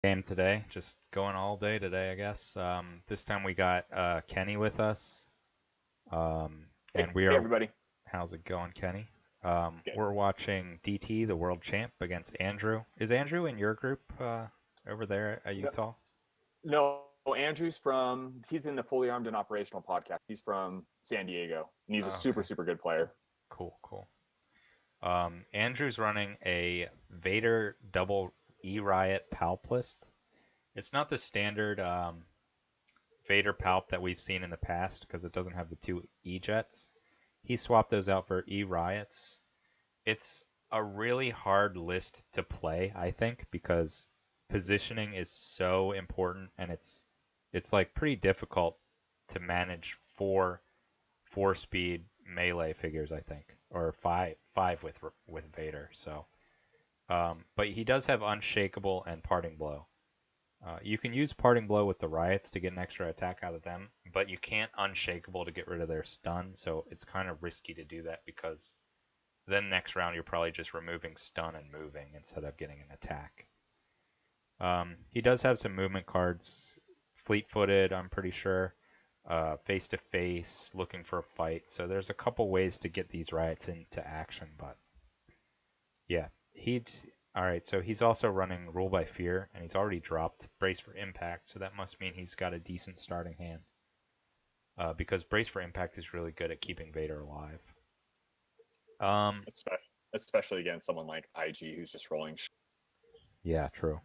Game today, just going all day today, I guess. This time we got Kenny with us, Hey, and we hey are. everybody. How's it going, Kenny? Good. We're watching DT, the world champ, against Andrew. Is Andrew in your group over there at No, Utah? no, Andrew's he's in the Fully Armed and Operational podcast. He's from San Diego, and he's a Oh, super, okay, super good player. cool, cool. Andrew's running a Vader double E Riot Palp list. It's not the standard Vader Palp that we've seen in the past because it doesn't have the two E jets. He swapped those out for E Riots. It's a really hard list to play, I think, because positioning is so important and it's like pretty difficult to manage four speed melee figures, I think, or five with Vader. So, but he does have Unshakable and Parting Blow. You can use Parting Blow with the Riots to get an extra attack out of them, but you can't Unshakable to get rid of their stun, so it's kind of risky to do that because then next round you're probably just removing stun and moving instead of getting an attack. He does have some movement cards, fleet-footed, I'm pretty sure, face-to-face, looking for a fight, so there's a couple ways to get these Riots into action, but yeah, he's all right. So he's also running Rule by Fear, and he's already dropped Brace for Impact. So that must mean he's got a decent starting hand. Because Brace for Impact is really good at keeping Vader alive. Um, Especially against someone like IG who's just rolling. yeah, true.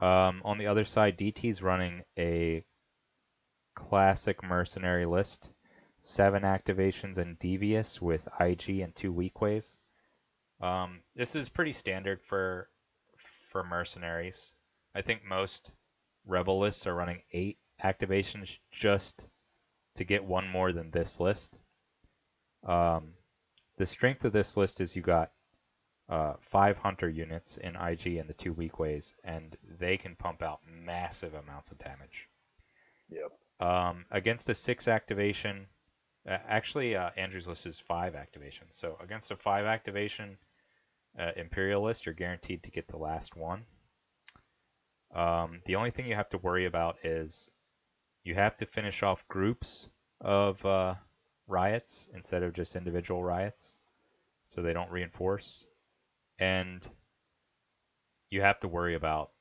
On the other side, DT's running a classic mercenary list, 7 activations and Devious with IG and 2 weak ways. This is pretty standard for mercenaries. I think most rebel lists are running 8 activations just to get one more than this list. Um, the strength of this list is you got 5 hunter units in IG and the 2 weak ways, and they can pump out massive amounts of damage. Yep. Against a 6 activation, Andrew's list is 5 activations. So against a 5 activation Imperial list, you're guaranteed to get the last one. The only thing you have to worry about is you have to finish off groups of riots instead of just individual riots, so they don't reinforce. And you have to worry about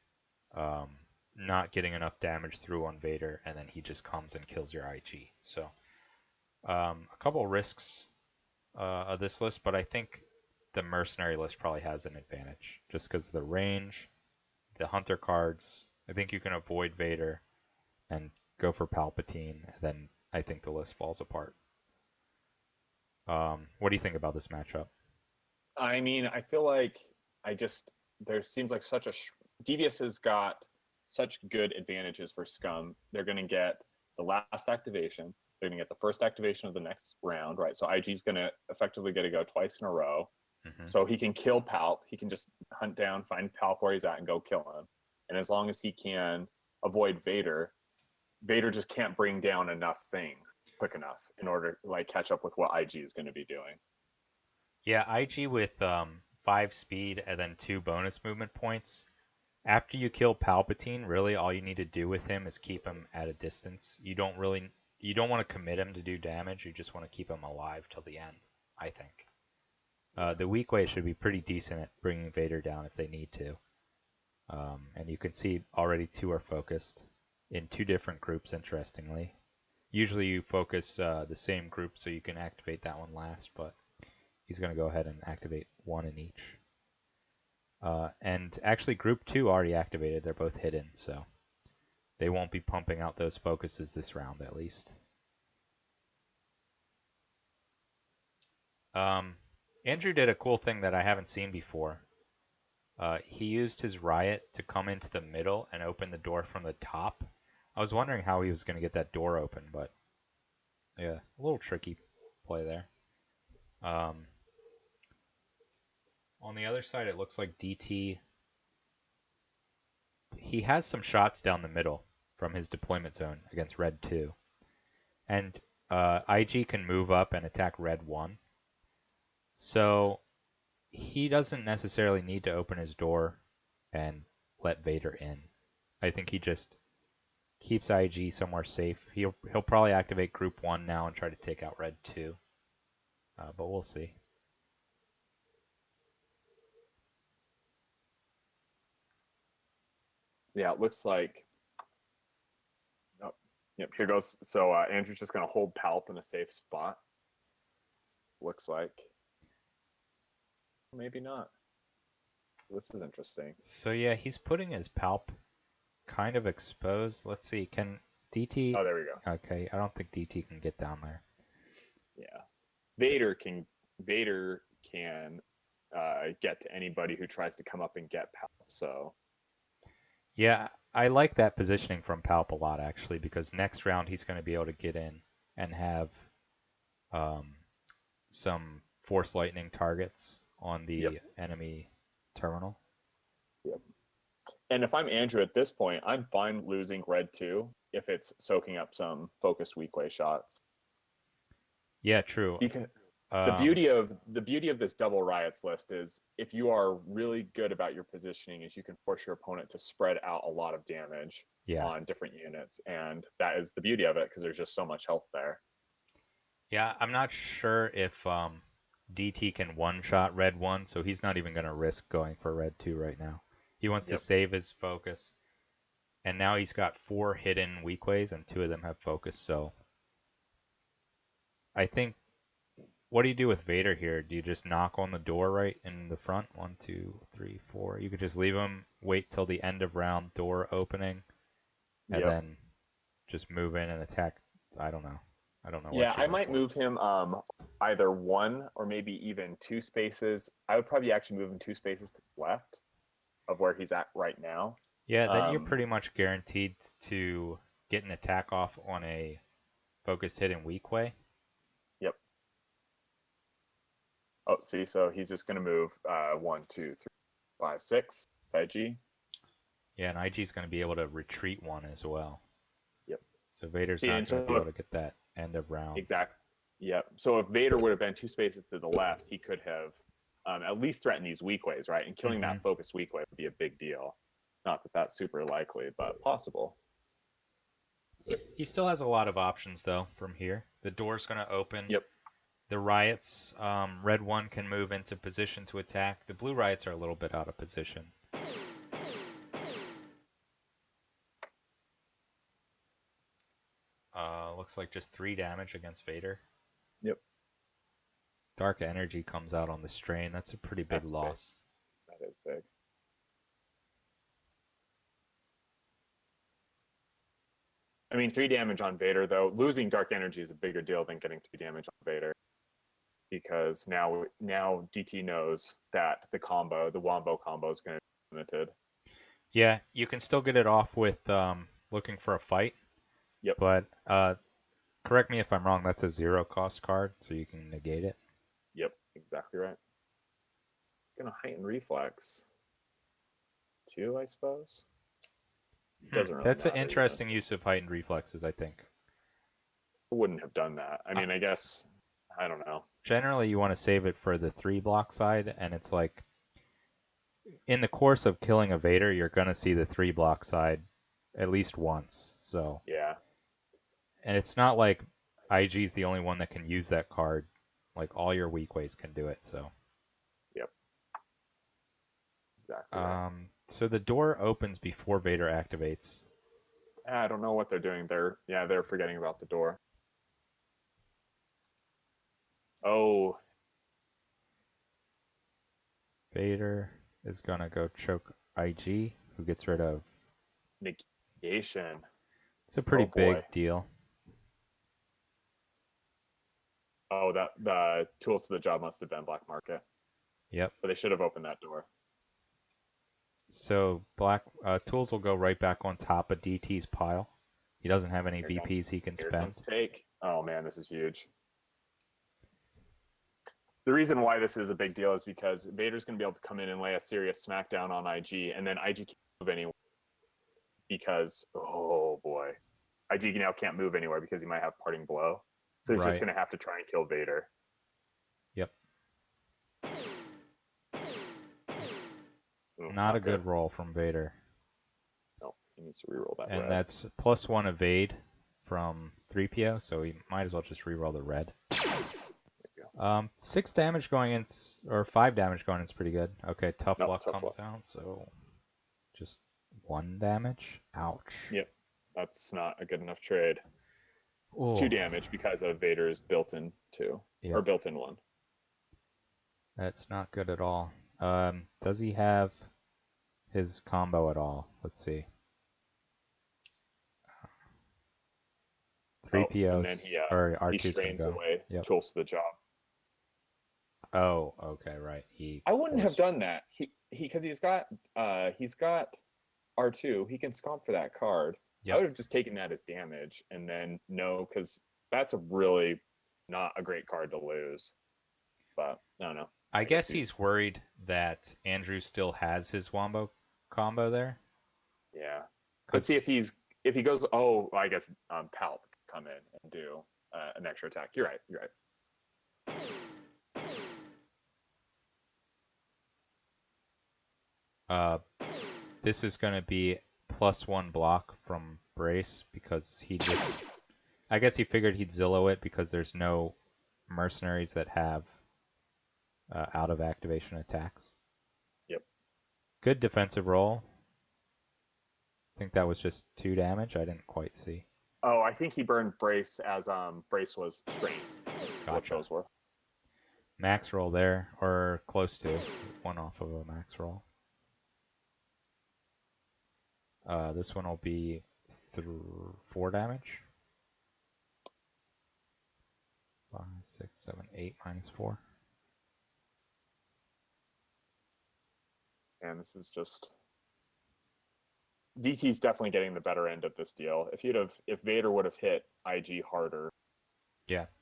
um, not getting enough damage through on Vader, and then he just comes and kills your IG. So a couple risks of this list, but I think the mercenary list probably has an advantage just because of the range, the hunter cards. I think you can avoid Vader and go for Palpatine, and then I think the list falls apart. What do you think about this matchup? I mean, I feel like I just there seems like such a Devious has got such good advantages for Scum. They're going to get the last activation. They're going to get the first activation of the next round, right? So IG's going to effectively get to go twice in a row. Mm-hmm. So he can kill Palp. He can just hunt down, find Palp where he's at, and go kill him. And as long as he can avoid Vader, Vader just can't bring down enough things quick enough in order to like catch up with what IG is going to be doing. Yeah, IG with 5 speed and then 2 bonus movement points. After you kill Palpatine, really all you need to do with him is keep him at a distance. You don't want to commit him to do damage. You just want to keep him alive till the end, I think. The weak way should be pretty decent at bringing Vader down if they need to. And you can see already 2 are focused in 2 different groups, interestingly. Usually you focus the same group so you can activate that one last, but he's going to go ahead and activate 1 in each. And actually group 2 already activated. They're both hidden, so they won't be pumping out those focuses this round at least. Andrew did a cool thing that I haven't seen before. He used his riot to come into the middle and open the door from the top. I was wondering how he was going to get that door open, but yeah, a little tricky play there. On the other side, it looks like DT. He has some shots down the middle from his deployment zone against Red 2. And IG can move up and attack Red 1. So he doesn't necessarily need to open his door and let Vader in. I think he just keeps IG somewhere safe. He'll probably activate Group 1 now and try to take out Red 2. But we'll see. Yeah, it looks like. Oh, yep, here goes. So Andrew's just going to hold Palp in a safe spot. Looks like. Maybe not. This is interesting. So yeah, he's putting his Palp kind of exposed. Let's see, can DT... Oh, there we go. Okay, I don't think DT can get down there. Yeah. Vader can get to anybody who tries to come up and get Palp, so... Yeah, I like that positioning from Palp a lot, actually, because next round he's going to be able to get in and have some Force Lightning targets on the enemy terminal. Yep. And if I'm Andrew at this point, I'm fine losing Red 2 if it's soaking up some focused weak way shots. Yeah, true. Because the beauty of this double riots list is if you are really good about your positioning is you can force your opponent to spread out a lot of damage on different units, and that is the beauty of it because there's just so much health there. Yeah, I'm not sure if DT can one-shot Red 1, so he's not even going to risk going for Red 2 right now. He wants to save his focus, and now he's got 4 hidden weak ways, and 2 of them have focus, so I think... What do you do with Vader here? Do you just knock on the door right in the front? 1, 2, 3, 4. You could just leave him, wait till the end of round door opening, and then just move in and attack. I don't know. Yeah, I might move him either 1 or maybe even 2 spaces. I would probably actually move him 2 spaces to the left of where he's at right now. Yeah, then you're pretty much guaranteed to get an attack off on a focused hidden weak way. Yep. Oh, see, so he's just going to move 1, 2, 3, 5, 6, IG. Yeah, and IG's going to be able to retreat 1 as well. Yep. So Vader's not going to be able to get that end of round. Exactly. Yep. So if Vader would have been 2 spaces to the left, he could have at least threatened these weak ways, right? And killing that focused weak way would be a big deal. Not that that's super likely, but possible. He still has a lot of options, though, from here. The door's going to open. Yep. The riots, Red 1 can move into position to attack. The blue riots are a little bit out of position. Looks like just 3 damage against Vader. Yep. Dark energy comes out on the strain. That's a pretty big loss. Big. That is big. I mean, 3 damage on Vader, though. Losing dark energy is a bigger deal than getting 3 damage on Vader. Because now DT knows that the Wombo combo is going to be limited. Yeah, you can still get it off with looking for a fight. Yep. But correct me if I'm wrong, that's a 0-cost card, so you can negate it. Yep, exactly right. It's going to heighten reflex 2, I suppose. Doesn't really That's an matter, interesting use of heightened reflexes, I think. I wouldn't have done that. I mean, I guess, I don't know. Generally, you want to save it for the 3-block side, and it's like, in the course of killing a Vader, you're going to see the 3-block side at least once, so... Yeah. And it's not like IG's the only one that can use that card. Like, all your weak ways can do it, so... Yep. Exactly. Right. So the door opens before Vader activates. I don't know what they're doing. They're forgetting about the door. Oh. Vader is gonna go choke IG, who gets rid of negation. It's a pretty big deal. Oh, that the tools to the job must have been black market. Yep. But they should have opened that door. So black tools will go right back on top of DT's pile. He doesn't have any VPs he can spend. Take. Oh man, this is huge. The reason why this is a big deal is because Vader's going to be able to come in and lay a serious smackdown on IG, and then IG can't move anywhere because, oh boy, IG now can't move anywhere because he might have parting blow. So he's just going to have to try and kill Vader. Yep. Ooh, not a good roll from Vader. he needs to reroll that And red. that's +1 evade from 3PO, so he might as well just reroll the red. 6 damage going in, or 5 damage going in is pretty good. Okay, tough luck comes out, so just 1 damage. Ouch. Yep, that's not a good enough trade. Ooh. 2 damage because of Vader's built-in 2, or built-in 1. That's not good at all. Does he have his combo at all? Let's see. 3POs, and then or he R2's gonna strains go. away Yep. tools to the job. Oh, okay, right. I wouldn't have done that. Because he's got R2. He can scomp for that card. Yep. I would have just taken that as damage, and then no, because that's a really not a great card to lose. But I don't know. I guess he's worried that Andrew still has his Wombo combo there. Yeah. Let's see if he goes. Oh, I guess Palp come in and do an extra attack. You're right. This is going to be +1 block from Brace because I guess he figured he'd Zillow it because there's no mercenaries that have out of activation attacks. Yep. Good defensive roll. I think that was just 2 damage. I didn't quite see. Oh, I think he burned Brace as Brace was strained. Gotcha. What those were. Max roll there, or close to 1 off of a max roll. This one will be 4 damage. 5, 6, 7, 8 -4. And this is just DT's definitely getting the better end of this deal. If Vader would have hit IG harder,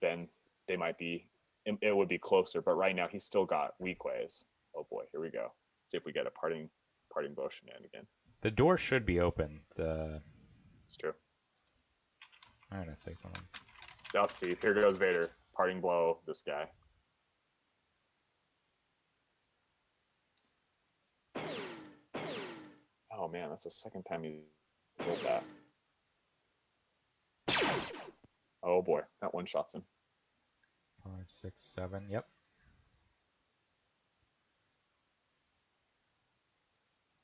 then they might be. It would be closer. But right now he's still got weak ways. Oh boy, here we go. See if we get a parting blow shenanigan. The door should be open. It's true. I'm gonna say something. Oh, see, here goes Vader. Parting blow. This guy. Oh man, that's the second time he rolled that. Oh boy, that one shots him. 5, 6, 7. Yep.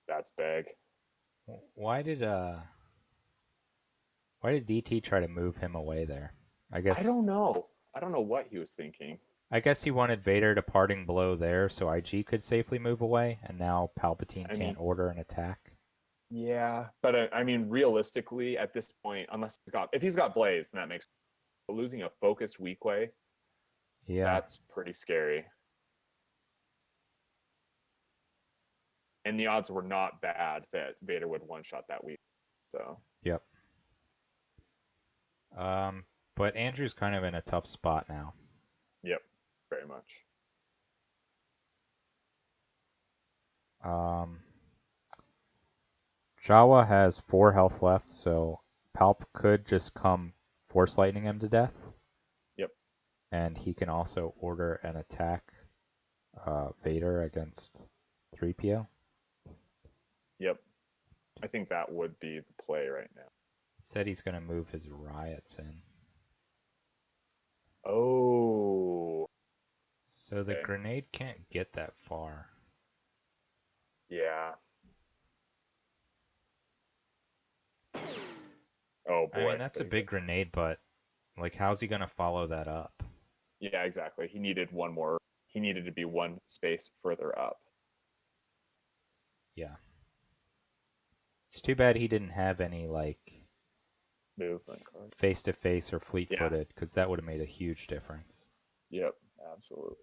That's big. Why did DT try to move him away there? I don't know. I don't know what he was thinking. I guess he wanted Vader to parting blow there so IG could safely move away, and now Palpatine can't order an attack. Yeah, but I mean, realistically, at this point, if he's got Blaze, then that makes sense. But losing a focused weak way, that's pretty scary. And the odds were not bad that Vader would one-shot that weak. So. Yep. But Andrew's kind of in a tough spot now. Yep, very much. Jawa has 4 health left, so Palp could just come Force Lightning him to death. Yep. And he can also order an attack Vader against 3PO. Yep. I think that would be the play right now. Said he's going to move his riots in. Oh. So the grenade can't get that far. Yeah. Oh boy. I mean, that's a big grenade, but like, how's he going to follow that up? Yeah, exactly. He needed one more. He needed to be one space further up. Yeah. It's too bad he didn't have any, like, movement cards, face-to-face or fleet-footed, because that would have made a huge difference. Yep, absolutely.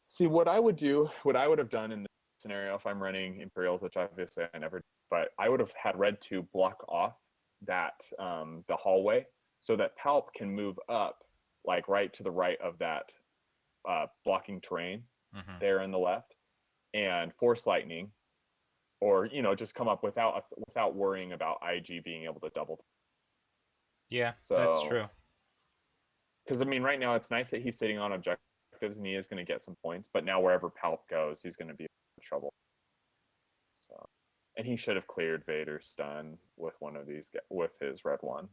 See, what I would have done in this scenario if I'm running Imperials, which obviously I never, but I would have had Red 2 block off that the hallway so that Palp can move up, like right to the right of that blocking terrain there in the left, and Force Lightning, or just come up without worrying about IG being able to double. Yeah, so, that's true. Because I mean, right now it's nice that he's sitting on objectives and he is going to get some points. But now wherever Palp goes, he's going to be in trouble. So, and he should have cleared Vader's stun with one of these with his red one.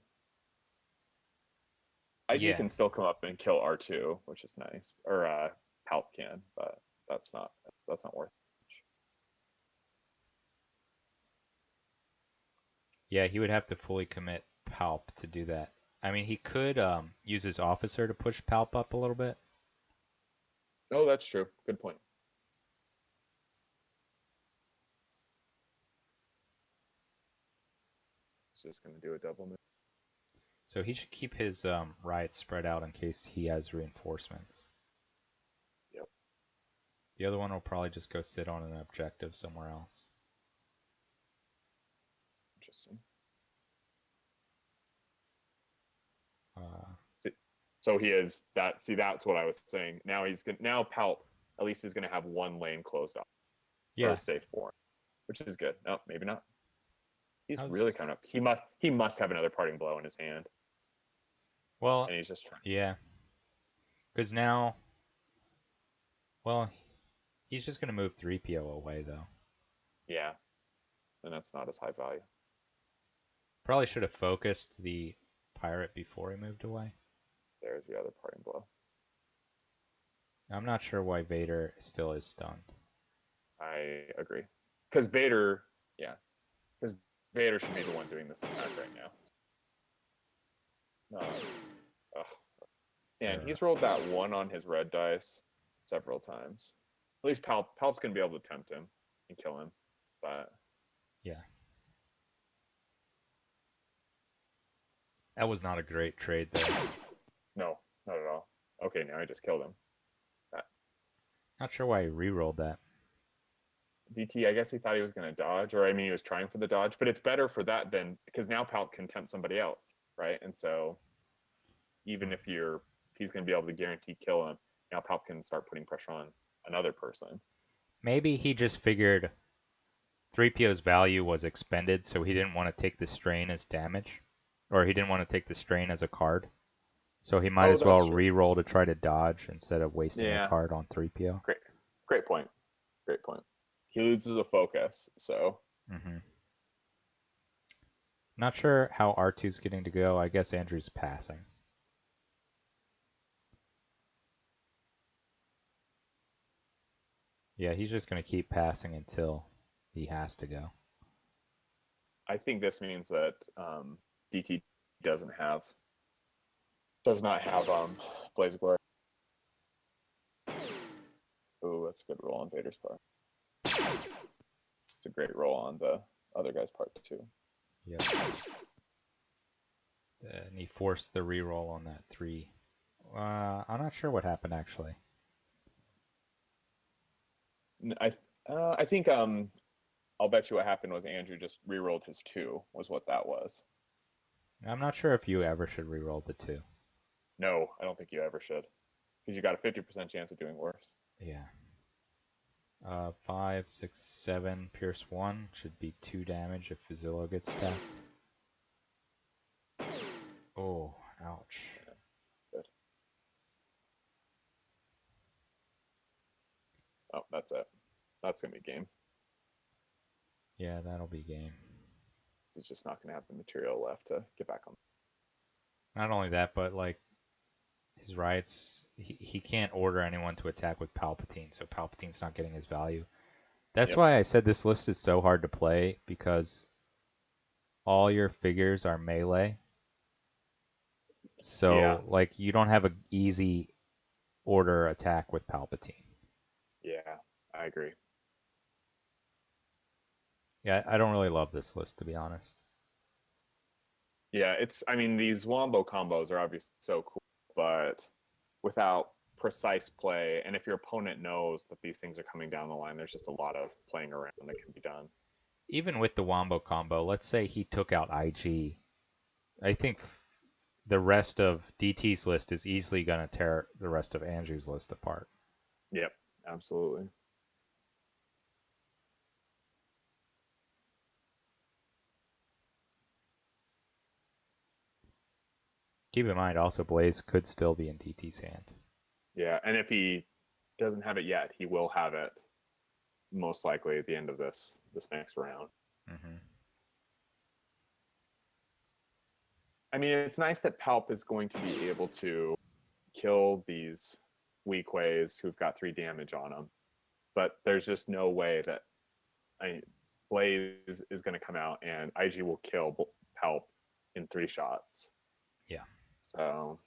IG Yeah. can still come up and kill R2, which is nice, or Palp can, but that's not worth it. Yeah, he would have to fully commit Palp to do that. I mean, he could use his officer to push Palp up a little bit. Oh, that's true. Good point. It's just going to do a double move. So he should keep his riots spread out in case he has reinforcements. Yep. The other one will probably just go sit on an objective somewhere else. Interesting. Uh, So he is that. See, that's what I was saying. Now now Palp at least is going to have one lane closed off. yeah. Or safe for him, which is good. No, maybe not. He's really coming up. He must have another parting blow in his hand. Well, and he's just trying. Yeah. Because now, well, he's just going to move 3PO away, though. Yeah, and that's not as high value. Probably should have focused the pirate before he moved away. There's the other parting blow. I'm not sure why Vader still is stunned. I agree. Because Vader should be the one doing this attack right now. And he's rolled that one on his red dice several times. At least Palp's going to be able to tempt him and kill him. But yeah. That was not a great trade, though. No, not at all. Okay, now I just killed him. Not sure why he re-rolled that. DT, I guess he thought he was going to dodge, or I mean, he was trying for the dodge, but it's better for that than because now Palp can tempt somebody else, right? And so even if he's going to be able to guarantee kill him, now Palp can start putting pressure on another person. Maybe he just figured 3PO's value was expended, so he didn't want to take the strain as damage, or he didn't want to take the strain as a card. So he might as well re-roll to try to dodge instead of wasting a card on 3PO. Great point. Great point. He loses a focus, so. Not sure how R2's getting to go. I guess Andrew's passing. Yeah, he's just going to keep passing until he has to go. I think this means that DT does not have Blaze of Glory. Ooh, that's a good roll on Vader's part. It's a great roll on the other guy's part too. Yep. And he forced the reroll on that 3. I'm not sure what happened actually. I think I'll bet you what happened was Andrew just rerolled his 2 was what that was. I'm not sure if you ever should reroll the 2. No, I don't think you ever should. Because you got a 50% chance of doing worse. Yeah. 5, 6, 7, Pierce 1 should be 2 damage if Fazillo gets tapped. Oh, ouch. Yeah, good. Oh, that's it. That's going to be game. Yeah, that'll be game. He's just not going to have the material left to get back on. Not only that, but like his riots, he can't order anyone to attack with Palpatine, so Palpatine's not getting his value. That's why I said this list is so hard to play, because all your figures are melee. So like you don't have an easy order attack with Palpatine. Yeah, I agree. Yeah, I don't really love this list, to be honest. Yeah, I mean, these Wombo combos are obviously so cool, but without precise play, and if your opponent knows that these things are coming down the line, there's just a lot of playing around that can be done. Even with the Wombo combo, let's say he took out IG, I think the rest of DT's list is easily going to tear the rest of Andrew's list apart. Yep, absolutely. Keep in mind, also, Blaze could still be in DT's hand. Yeah, and if he doesn't have it yet, he will have it most likely at the end of this next round. Mm-hmm. I mean, it's nice that Palp is going to be able to kill these weak ways who've got 3 damage on them, but there's just no way that Blaze is going to come out and IG will kill Palp in 3 shots. Yeah. So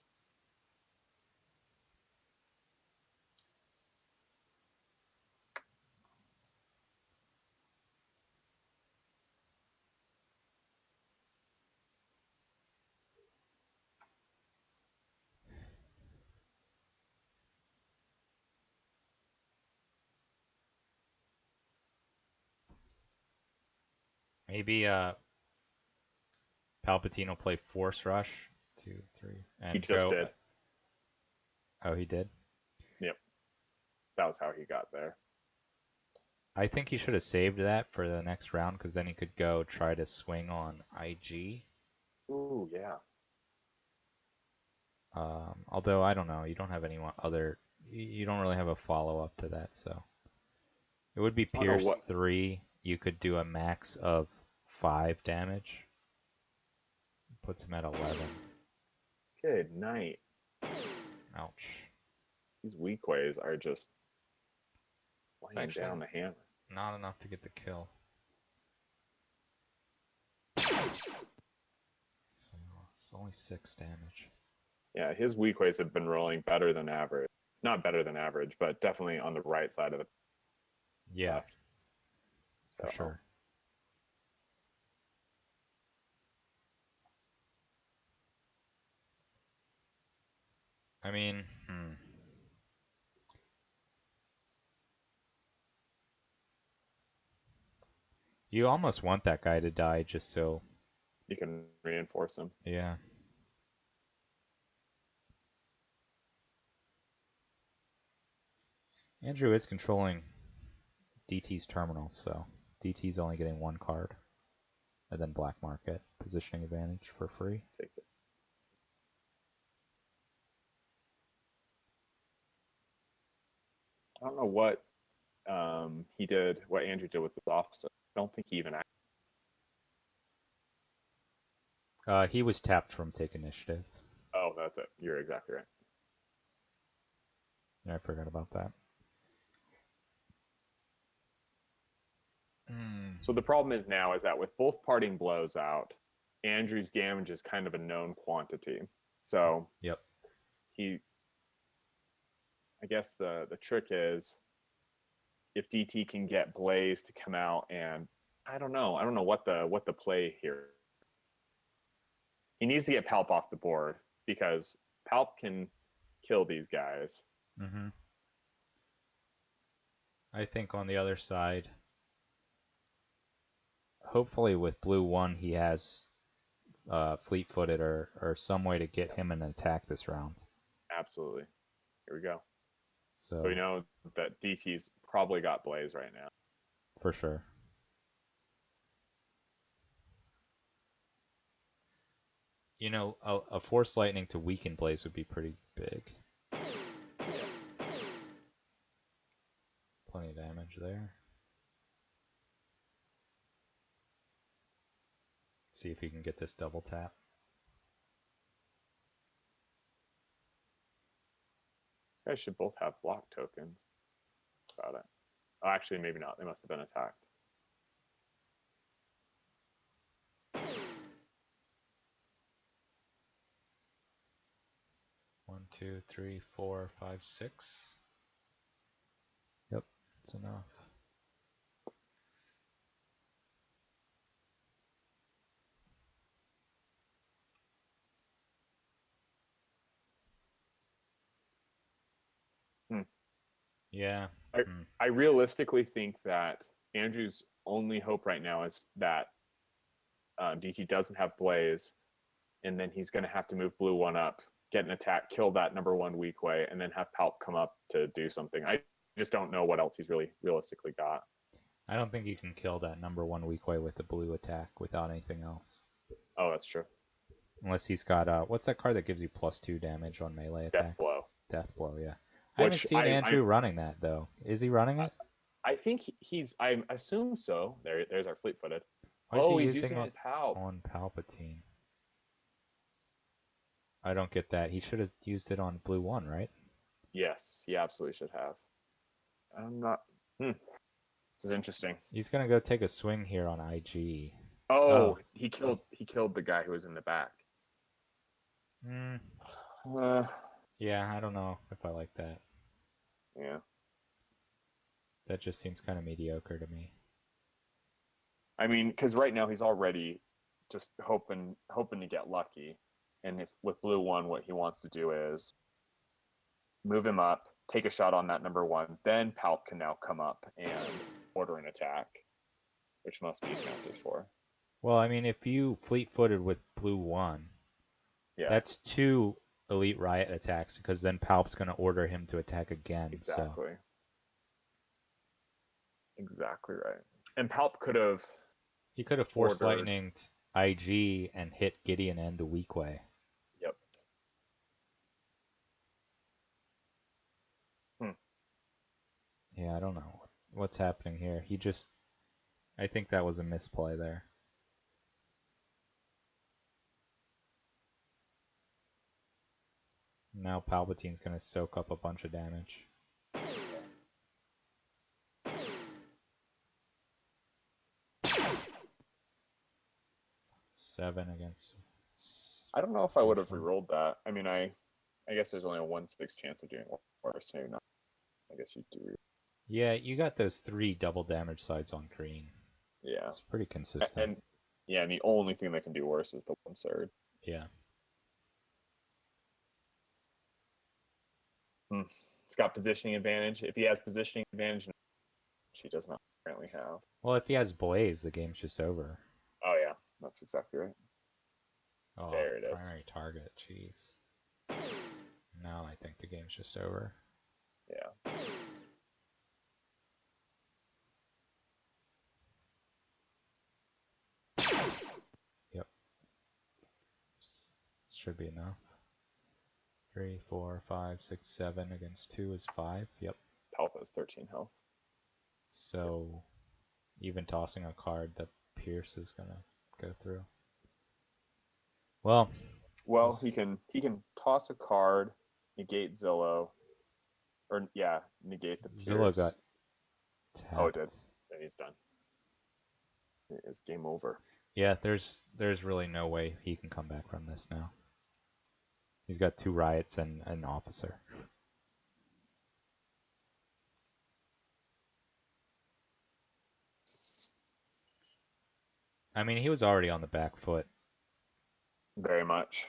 Maybe Palpatine will play Force Rush 2, 3, and he just go. did. Oh, he did? Yep. That was how he got there. I think he should have saved that for the next round, because then he could go try to swing on IG. Ooh, yeah. Although, I don't know. You don't have anyone other... You don't really have a follow-up to that, so... It would be Pierce 3. You could do a max of 5 damage. Puts him at 11. Good night. Ouch. These weak ways are just laying actually down the hammer. Not enough to get the kill. So it's only 6 damage. Yeah, his weak ways have been rolling better than average. Not better than average, but definitely on the right side of the left. For sure. I mean, You almost want that guy to die just so... You can reinforce him. Yeah. Andrew is controlling DT's terminal, so DT's only getting 1 card. And then black market, positioning advantage for free. Take it. I don't know what he did, what Andrew did with his officer. I don't think he even He was tapped from Take Initiative. Oh, that's it. You're exactly right. Yeah, I forgot about that. So the problem is now is that with both parting blows out, Andrew's damage is kind of a known quantity. So Yep. I guess the trick is if DT can get Blaze to come out, and I don't know what the play here. He needs to get Palp off the board because Palp can kill these guys. Mm-hmm. I think on the other side, hopefully with blue 1 he has fleet-footed or some way to get him an attack this round. Absolutely. Here we go. So we know that DT's probably got Blaze right now. For sure. You know, a Force Lightning to weaken Blaze would be pretty big. Plenty of damage there. See if he can get this double tap. These guys should both have block tokens. About it. Oh, actually, maybe not. They must have been attacked. One, two, three, 4, 5, 6. Yep, that's enough. Yeah. I realistically think that Andrew's only hope right now is that DT doesn't have Blaze, and then he's going to have to move blue 1 up, get an attack, kill that number 1 weak way, and then have Palp come up to do something. I just don't know what else he's really realistically got. I don't think you can kill that number 1 weak way with the blue attack without anything else. Oh, that's true. Unless he's got what's that card that gives you +2 damage on melee Death attacks? Blow. Death Blow, yeah. I haven't Which seen Andrew running that though. Is he running it? I think he's. I assume so. There's our fleet-footed. Why is he Oh, he's using using it on Palp. on Palpatine? I don't get that. He should have used it on Blue 1, right? Yes, he absolutely should have. I'm not. This is interesting. He's gonna go take a swing here on IG. Oh, he killed the guy who was in the back. Yeah, I don't know if I like that. Yeah. That just seems kind of mediocre to me. I mean, because right now he's already just hoping to get lucky, and if with Blue 1, what he wants to do is move him up, take a shot on that number 1, then Palp can now come up and order an attack, which must be accounted for. Well, I mean, if you fleet-footed with Blue 1, that's 2 Elite Riot attacks, because then Palp's going to order him to attack again. Exactly. So. Exactly right. And Palp could have... He could have Force Lightninged IG and hit Gideon and the weak way. Yep. Yeah, I don't know what's happening here. I think that was a misplay there. Now Palpatine's going to soak up a bunch of damage. Seven against... I don't know if I would have rerolled that. I mean, I guess there's only a 1/6 chance of doing worse. Maybe not. I guess you do. Yeah, you got those 3 double damage sides on green. Yeah. It's pretty consistent. And the only thing that can do worse is the 1/3. Yeah. It's got positioning advantage. If he has positioning advantage, which he does not currently have. Well, if he has Blaze, the game's just over. Oh, yeah. That's exactly right. Oh, there it is. Primary target. Jeez. Now I think the game's just over. Yeah. Yep. Should be enough. 3, 4, 5, 6, 7 against 2 is 5. Yep. Palp has 13 health. So, even tossing a card, that Pierce is gonna go through. Well, he can toss a card, negate Zillow, or negate the Pierce. Zillow got tapped. Oh, it did. And he's done. It is game over. Yeah, there's really no way he can come back from this now. He's got 2 riots and an officer. I mean, he was already on the back foot. Very much.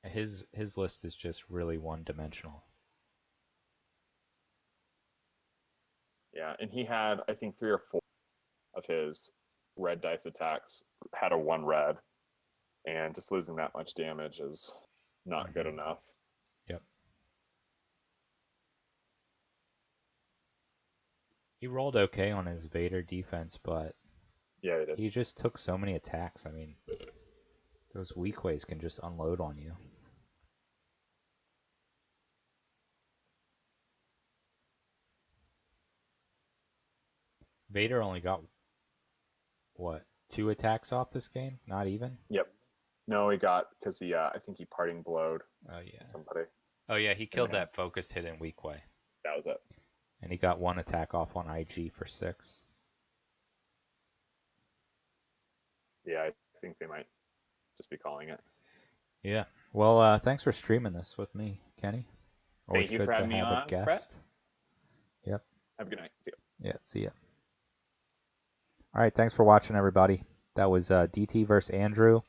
His list is just really one-dimensional. Yeah, and he had, I think, 3 or 4 of his red dice attacks had a 1 red. And just losing that much damage is not good enough. Yep. He rolled okay on his Vader defense, but yeah, he did. He just took so many attacks. I mean, those weak ways can just unload on you. Vader only got, what, 2 attacks off this game? Not even? Yep. No, he got, because I think he parting blowed somebody. Oh, yeah, he killed that focused hit in weak way. That was it. And he got 1 attack off on IG for 6. Yeah, I think they might just be calling it. Yeah. Well, thanks for streaming this with me, Kenny. Always Thank you for having me on, Brett. Yep. Have a good night. See you. Yeah, see ya. All right, thanks for watching, everybody. That was DT versus Andrew.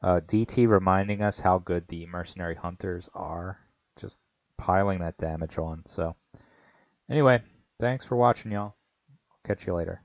DT reminding us how good the mercenary hunters are. Just piling that damage on. So, anyway, thanks for watching, y'all. Catch you later.